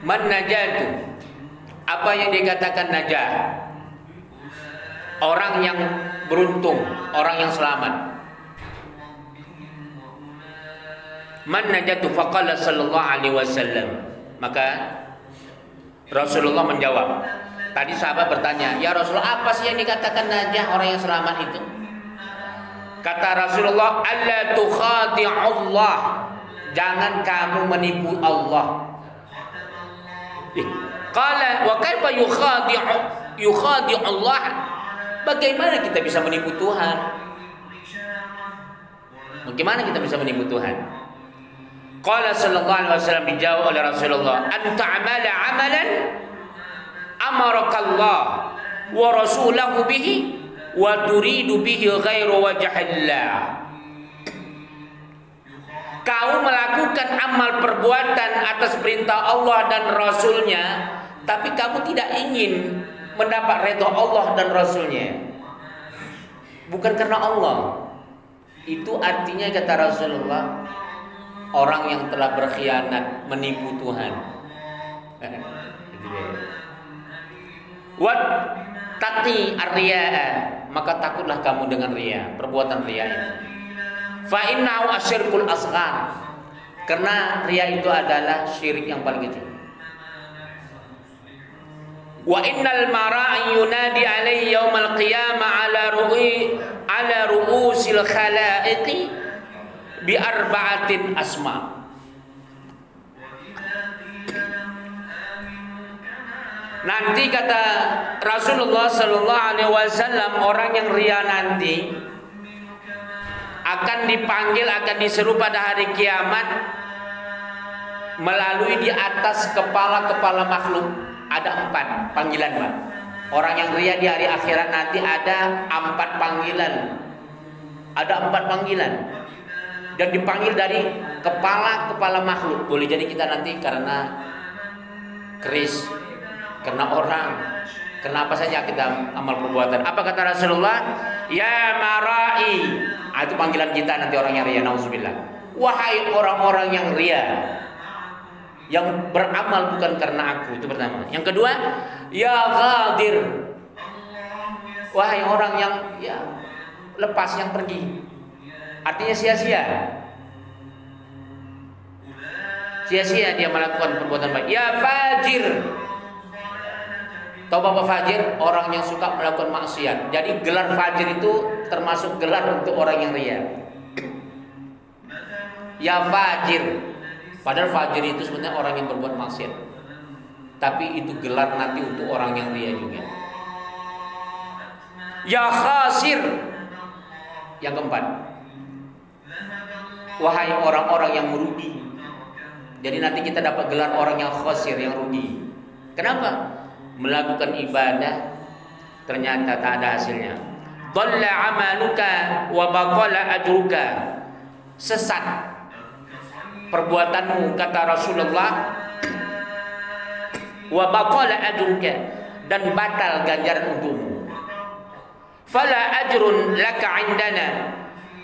Man najat? Apa yang dikatakan najat? Orang yang beruntung, orang yang selamat. Man najatu faqala sallallahu alaihi wasallam. Maka Rasulullah menjawab. Tadi sahabat bertanya, "Ya Rasulullah, apa sih yang dikatakan najah, orang yang selamat itu?" Kata Rasulullah, "Alla tukhadi'ullah." Jangan kamu menipu Allah. Qala wa kaifa yukhadi'u Allah? Bagaimana kita bisa menipu Tuhan? Bagaimana kita bisa menipu Tuhan? Qala sallallahu alaihi wasallam, dijawab oleh Rasulullah, "An ta'mala 'amalan amaraka Allah wa rasulahu bihi wa turidu bihi ghairu wajhillah." Kau melakukan amal perbuatan atas perintah Allah dan Rasulnya, tapi kamu tidak ingin mendapat redha Allah dan Rasulnya, bukan karena Allah. Itu artinya kata Rasulullah, orang yang telah berkhianat, menipu Tuhan. Wat taqi ar-riya, maka takutlah kamu dengan riya, perbuatan riya itu. Fa innahu asyirkul asghar. Karena riya itu adalah syirik yang paling kecil. Wa innal mara'i yunadi alaihi yaumal qiyamah ala ru'usil khalaiqi bi arba'atin asma. Nanti kata Rasulullah sallallahu alaihi wasallam, orang yang riya nanti akan dipanggil, akan diseru pada hari kiamat melalui di atas kepala-kepala makhluk. Ada 4 panggilan, Pak. Orang yang riya di hari akhirat nanti ada 4 panggilan. Ada 4 panggilan. Dan dipanggil dari kepala-kepala makhluk. Boleh jadi kita nanti karena keris, karena orang, karena apa saja kita amal perbuatan. Apa kata Rasulullah? Ya marai. Itu panggilan kita nanti orang yang riya, nauzubillah. Wahai orang-orang yang riya, yang beramal bukan karena aku, itu pertama. Yang kedua, ya ghadir, wahai orang yang ya lepas, yang pergi, artinya sia-sia, sia-sia dia melakukan perbuatan baik. Ya fajir, tahu Bapak fajir? Orang yang suka melakukan maksiat. Jadi gelar fajir itu termasuk gelar untuk orang yang riya. Ya fajir. Padahal fajir itu sebenarnya orang yang berbuat maksiat. Tapi itu gelar nanti untuk orang yang riya juga. Ya khasir. Yang keempat, wahai orang-orang yang merugi. Jadi nanti kita dapat gelar orang yang khasir, yang rugi. Kenapa? Melakukan ibadah ternyata tak ada hasilnya. Dhalla amaluka wa baqala ajruka. Sesat perbuatanmu, kata Rasulullah, wa baqala ajruka, dan batal ganjaran untukmu. Fala ajrun laka indana,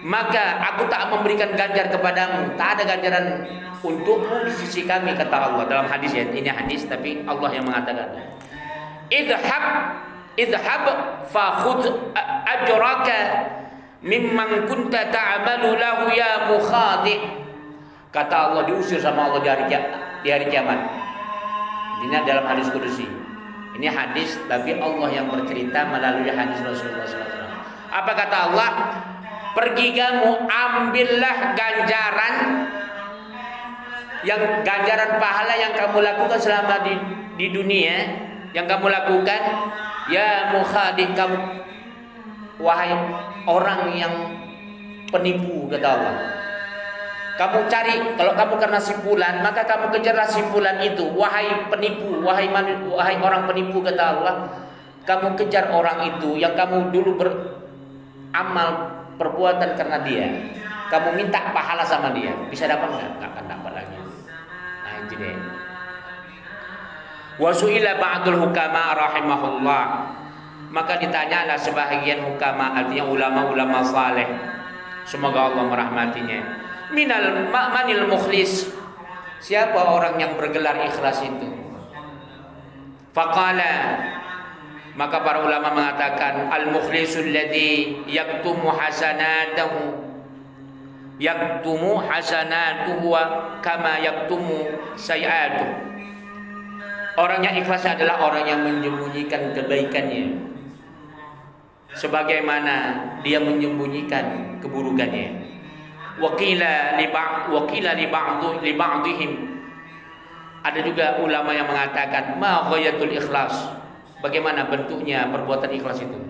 maka aku tak memberikan ganjar kepadamu, tak ada ganjaran untukmu di sisi kami, kata Allah dalam hadis ya. Ini hadis tapi Allah yang mengatakan. Idhab fa khudh ajraka mimman kunta ta'malu lahu ya mukhadi'. Kata Allah, diusir sama Allah di hari kiamat. Ini dalam hadis kudusi. Ini hadis tapi Allah yang bercerita melalui hadis Rasulullah SAW. Apa kata Allah? Pergi kamu, ambillah ganjaran, yang ganjaran pahala yang kamu lakukan selama di dunia, yang kamu lakukan, ya mukhadi, kamu wahai orang yang penipu, kata Allah. Kamu cari, kalau kamu karena simpulan, maka kamu kejarlah simpulan itu. Wahai penipu, wahai orang penipu, kata Allah. Kamu kejar orang itu yang kamu dulu beramal perbuatan karena dia. Kamu minta pahala sama dia. Bisa dapat nggak? Nggak akan dapat lagi. Nah itu deh. Wa su'ila ba'dul hukama rahimahullah. Maka ditanyalah sebahagian hukama, artinya ulama-ulama saleh. Semoga Allah merahmatinya. Manil mukhlis, siapa orang yang bergelar ikhlas itu? Faqala, maka para ulama mengatakan al mukhlisul ladzi yaktumu hasanatuhu kama yaktumu sayi'atuhu. Orang yang ikhlas adalah orang yang menyembunyikan kebaikannya sebagaimana dia menyembunyikan keburukannya. Wakila li ba'dihim, ada juga ulama yang mengatakan ma ghayatul ikhlas, bagaimana bentuknya perbuatan ikhlas itu?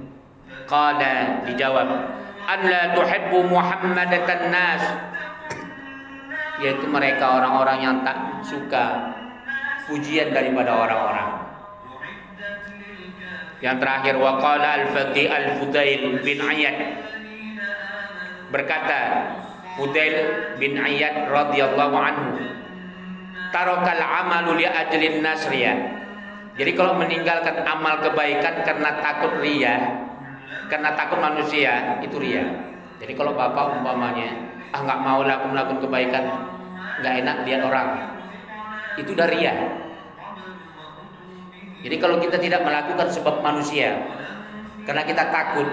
Qala, dijawab, an la tuhibbu muhammadatan nas, yaitu mereka orang-orang yang tak suka pujian daripada orang-orang. Yang terakhir, wa qala al-faqih al-Fudail bin Iyad, berkata Fudail bin Iyad radhiyallahu anhu, tarakal amalu li ajlin nasriya. Jadi kalau meninggalkan amal kebaikan karena takut riya, karena takut manusia, itu riya. Jadi kalau bapak umpamanya, nggak mau lah aku melakukan kebaikan, nggak enak lihat orang, itu udah riya. Jadi kalau kita tidak melakukan sebab manusia, karena kita takut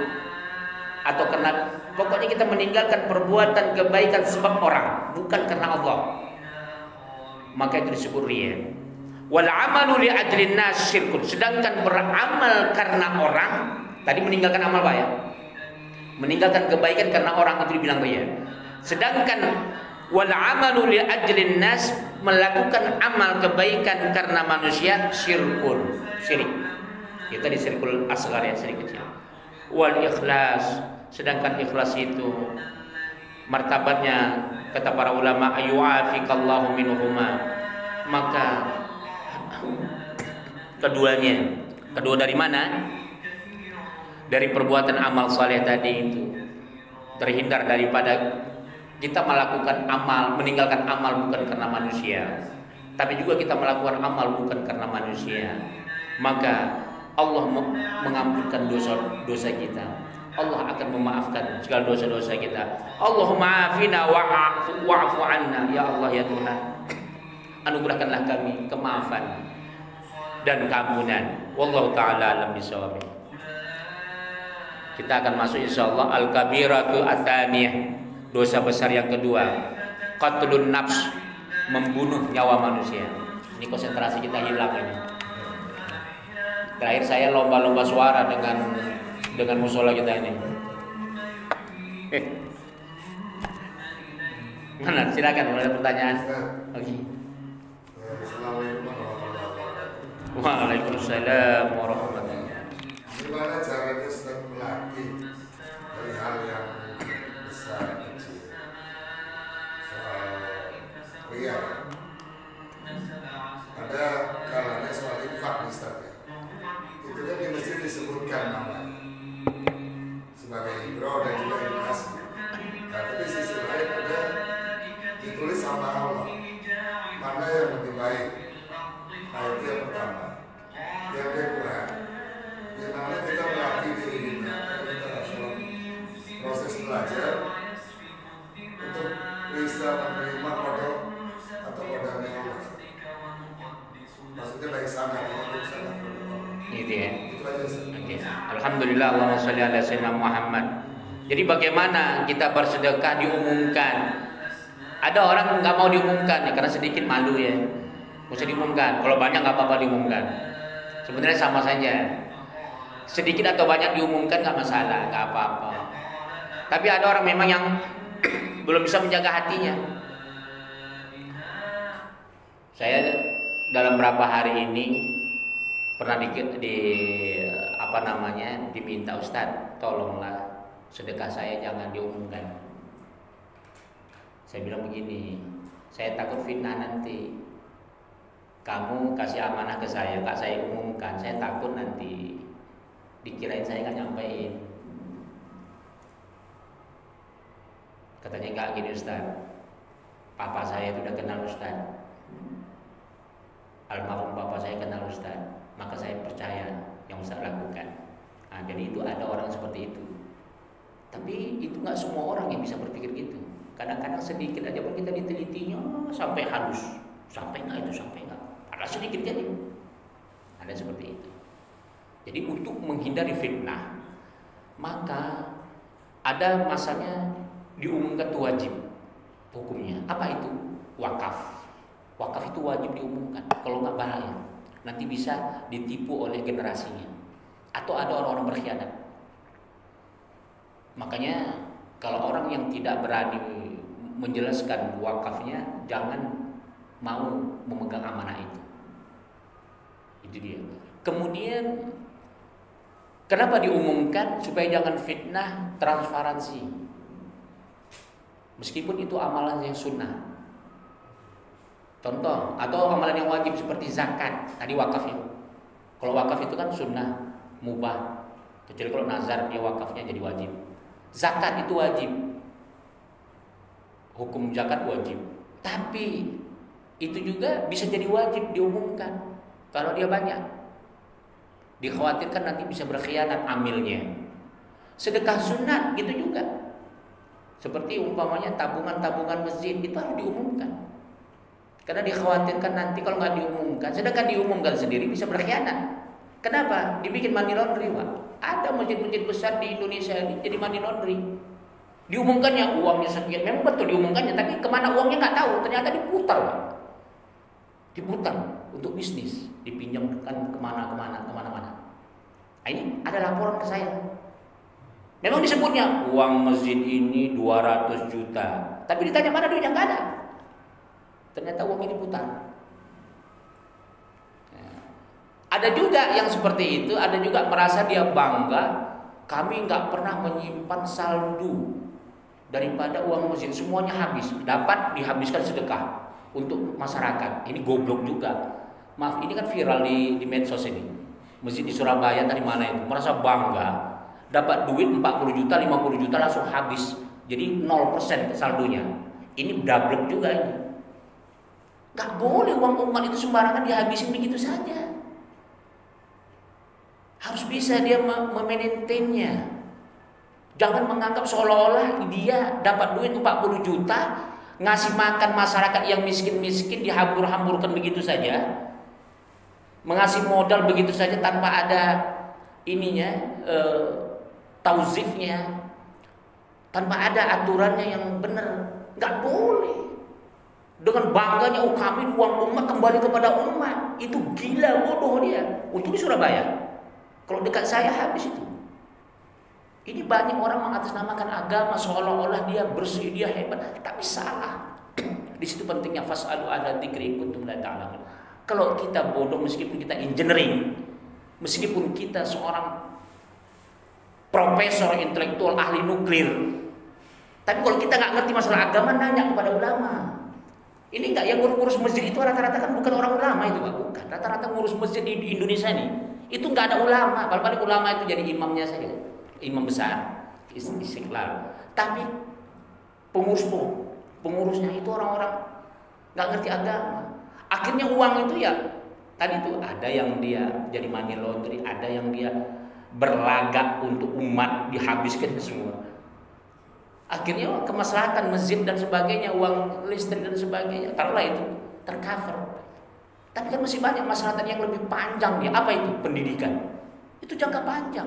atau karena pokoknya kita meninggalkan perbuatan kebaikan sebab orang, bukan karena Allah, maka itu disebut riya. Wal amalu li ajlin nas syirkun. Sedangkan beramal karena orang, tadi meninggalkan amal baik, meninggalkan kebaikan karena orang itu dibilang riya. Sedangkan wal amalu li ajlin nas, melakukan amal kebaikan karena manusia, syirkun, syirik. Itu di syirkul asghar ya, syirik kecil. Wal ikhlas, sedangkan ikhlas itu martabatnya kata para ulama ayyuafikallahu minhuma, maka kedua dari mana? Dari perbuatan amal saleh tadi itu, terhindar daripada kita melakukan amal, meninggalkan amal bukan karena manusia, tapi juga kita melakukan amal bukan karena manusia, maka Allah mengampunkan dosa-dosa kita. Allah akan memaafkan segala dosa-dosa kita. Allahumma afina wa'fu anna. Ya Allah ya Tuhan, anugerahkanlah kami kemaafan dan keampunan. Wallahu taala alam bisawab. Kita akan masuk insyaallah al-kabiratu atsaniyah, dosa besar yang kedua, qatlun nafs, membunuh nyawa manusia. Ini konsentrasi kita hilang ini. Terakhir saya lomba-lomba suara dengan musola kita ini. Mana? Silakan, ada pertanyaan. Oke. Assalamualaikum warahmatullahi wabarakatuh. Waalaikumsalam warahmatullahi wabarakatuh. Gimana caranya Ustaz melatih dari hal yang besar kecil soal riya? Ada kalanya soal infak Ustaz ya. Itu kan di masjid disebutkan namanya sebagai ibro dan juga edukasi. Nah, tapi sisi lain ada ditulis sama Allah mana yang lebih baik. Nah, itu yang pertama. Yang kedua, gimana kita melatih diri kita dalam proses belajar untuk bisa menerima kodok atau kodoknya Allah. Maksudnya baik sangat, baik sangat. Gitu ya. Itu aja sih. Okay. Alhamdulillah, Allahumma sholli ala sayyidina Muhammad. Jadi bagaimana kita bersedekah diumumkan? Ada orang nggak mau diumumkan ya, karena sedikit malu ya. Nggak usah diumumkan. Kalau banyak nggak apa-apa diumumkan. Sebenarnya sama saja. Sedikit atau banyak diumumkan nggak masalah, nggak apa-apa. Tapi ada orang memang yang belum bisa menjaga hatinya. Saya dalam beberapa hari ini pernah diminta Ustadz, tolonglah sedekah saya jangan diumumkan. Saya bilang begini, saya takut fitnah nanti. Kamu kasih amanah ke saya, gak saya umumkan, saya takut nanti dikirain saya gak nyampein. Katanya enggak gini Ustadz, papa saya itu udah kenal Ustadz, almarhum papa saya kenal Ustadz, maka saya percaya yang Ustadz lakukan. Nah, jadi itu ada orang seperti itu. Tapi itu nggak semua orang yang bisa berpikir gitu. Kadang-kadang sedikit aja pun kita ditelitinya sampai halus, sampai nggak itu sampai nggak. Ada sedikit jadi. Ada seperti itu. Jadi untuk menghindari fitnah, maka ada masanya diumumkan itu wajib hukumnya. Apa itu? Wakaf. Wakaf itu wajib diumumkan. Kalau nggak bahaya, nanti bisa ditipu oleh generasinya. Atau ada orang-orang berkhianat. Makanya kalau orang yang tidak berani menjelaskan wakafnya, jangan mau memegang amanah itu. Itu dia. Kemudian kenapa diumumkan? Supaya jangan fitnah, transparansi. Meskipun itu amalan yang sunnah. Contoh, atau amalan yang wajib seperti zakat. Tadi wakaf ya. Kalau wakaf itu kan sunnah, mubah. Kecuali kalau nazar dia wakafnya jadi wajib. Zakat itu wajib. Hukum zakat wajib. Tapi itu juga bisa jadi wajib diumumkan kalau dia banyak. Dikhawatirkan nanti bisa berkhianat amilnya. Sedekah sunat gitu juga. Seperti umpamanya tabungan-tabungan masjid itu harus diumumkan. Karena dikhawatirkan nanti kalau nggak diumumkan, sedangkan diumumkan sendiri bisa berkhianat. Kenapa? Dibikin money laundry, Pak. Ada masjid-masjid besar di Indonesia ini jadi money laundry. Diumumkannya uangnya sekian, memang betul diumumkannya, tapi kemana uangnya nggak tahu. Ternyata diputar, Pak. Diputar untuk bisnis, dipinjamkan kemana-mana. Ini ada laporan ke saya. Memang disebutnya uang masjid ini 200 juta, tapi ditanya mana duitnya, nggak ada. Ternyata uang ini diputar. Ada juga yang seperti itu, ada juga merasa dia bangga, kami nggak pernah menyimpan saldo daripada uang masjid, semuanya habis, dapat dihabiskan sedekah untuk masyarakat. Ini goblok juga. Maaf, ini kan viral di medsos ini. Masjid di Surabaya tadi mana itu, merasa bangga, dapat duit 40 juta, 50 juta langsung habis, jadi 0% saldonya. Ini double juga ini. Nggak boleh uang umat itu sembarangan dihabisin begitu saja. Harus bisa dia memaintainnya. Jangan menganggap seolah-olah dia dapat duit 40 juta, ngasih makan masyarakat yang miskin-miskin dihambur-hamburkan begitu saja. Mengasih modal begitu saja tanpa ada ininya, tauzifnya, tanpa ada aturannya yang benar. Nggak boleh. Dengan bangganya, kami uang umat kembali kepada umat. Itu gila, bodoh dia. Untuk di Surabaya. Kalau dekat saya habis itu. Ini banyak orang mengatasnamakan agama seolah-olah dia bersih, dia hebat, tapi salah. Di situ pentingnya fas'alu ahla dzikri kuntum la ta'lamun. Kalau kita bodoh, meskipun kita engineering, meskipun kita seorang profesor intelektual ahli nuklir, tapi kalau kita nggak ngerti masalah agama, nanya kepada ulama. Ini enggak, yang ngurus masjid itu rata-rata kan bukan orang ulama itu, Pak. Bukan. Rata-rata ngurus masjid di Indonesia ini itu nggak ada ulama. Paling ulama itu jadi imamnya saja, imam besar, Istiqlal. Tapi pengurusnya itu orang-orang nggak ngerti agama. Akhirnya uang itu ya tadi itu ada yang dia jadi money laundry, ada yang dia berlagak untuk umat, dihabiskan semua. Akhirnya kemaslahatan masjid dan sebagainya, uang listrik dan sebagainya, taruhlah itu tercover. Tapi kan masih banyak masyarakat yang lebih panjang dia. Apa itu? Pendidikan. Itu jangka panjang.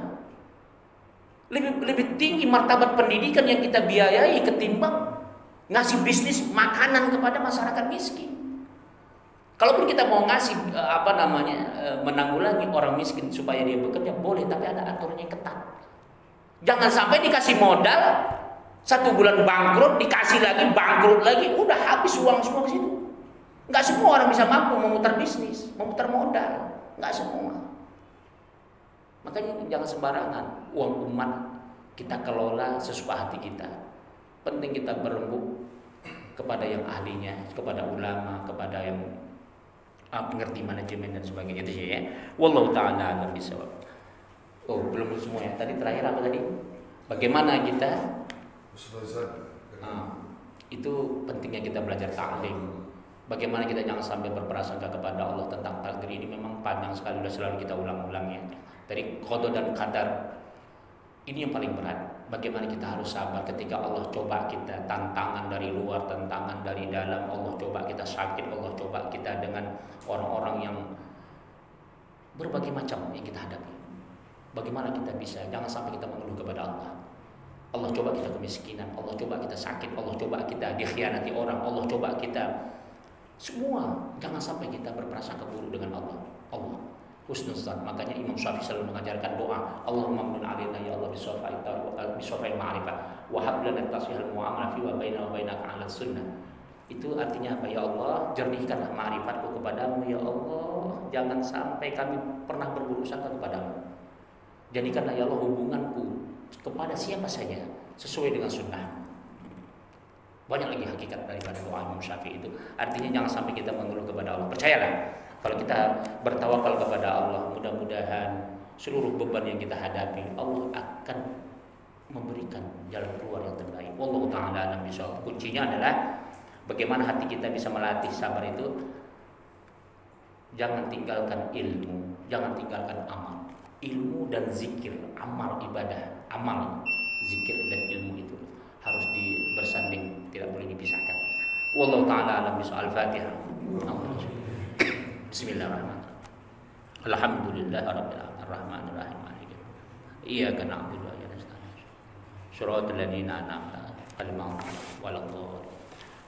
Lebih tinggi martabat pendidikan yang kita biayai ketimbang ngasih bisnis makanan kepada masyarakat miskin. Kalaupun kita mau ngasih menanggulangi orang miskin supaya dia bekerja boleh, tapi ada aturannya yang ketat. Jangan sampai dikasih modal 1 bulan bangkrut, dikasih lagi bangkrut lagi, udah habis uang semua ke situ. Nggak semua orang bisa mampu memutar bisnis, memutar modal, nggak semua. Makanya jangan sembarangan uang umat kita kelola sesuka hati kita. Penting kita berembuk kepada yang ahlinya, kepada ulama, kepada yang pengerti manajemen dan sebagainya itu ya. Wallahu ta'ala a'lam bishawab. Oh, belum semua ya. Tadi terakhir apa tadi? Bagaimana kita itu pentingnya kita belajar ta'lim. Bagaimana kita jangan sampai berprasangka kepada Allah tentang takdir. Ini memang panjang sekali, sudah selalu kita ulang-ulangnya. Dari qada dan qadar ini yang paling berat. Bagaimana kita harus sabar ketika Allah coba kita, tantangan dari luar, tantangan dari dalam. Allah coba kita sakit, Allah coba kita dengan orang-orang yang berbagai macam yang kita hadapi. Bagaimana kita bisa, jangan sampai kita mengeluh kepada Allah. Allah coba kita kemiskinan, Allah coba kita sakit, Allah coba kita dikhianati orang, Allah coba kita semua. Jangan sampai kita berprasangka buruk dengan Allah. Allah husnuzan. Makanya Imam Syafi'i selalu mengajarkan doa, Allahumma mun alaina ya Allah bisofai ma'rifah wa hab lana tasihal mu'amalah fi wa baina wa bainaka 'ala sunnah. Itu artinya apa? Ya Allah, jernihkanlah ma'rifatku kepadamu ya Allah. Jangan sampai kami pernah berburuk sangka kepadamu. Jadikanlah ya Allah hubunganku kepada siapa saja sesuai dengan sunnah. Banyak lagi hakikat daripada doa Imam Syafi'i itu. Artinya jangan sampai kita mengeluh kepada Allah. Percayalah, kalau kita bertawakal kepada Allah, mudah-mudahan seluruh beban yang kita hadapi Allah akan memberikan jalan keluar yang terbaik. Wallahu ta'ala a'lam bishawab. Kuncinya adalah bagaimana hati kita bisa melatih sabar itu. Jangan tinggalkan ilmu, jangan tinggalkan amal. Ilmu dan zikir, amal ibadah, amal, zikir dan ilmu itu harus bersanding, tidak boleh dipisahkan. Wallahu ta'ala a'lam bishawab. Al-Fatihah. Bismillahirrahmanirrahim. Alhamdulillahirabbil alamin arrahmanir rahim maliki iyyaka na'budu wa iyyaka nasta'in shiratal ladzina an'amta 'alaihim ghairil maghdubi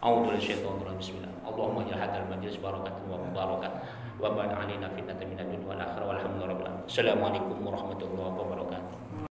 a'udzu billahi bismillah Allahumma ij'al hadzal majlis barakatan wa mubarakatan wa ban 'alaina fitnatan minad dunya wal akhirah walhamdulillahi rabbil alamin. Assalamualaikum warahmatullahi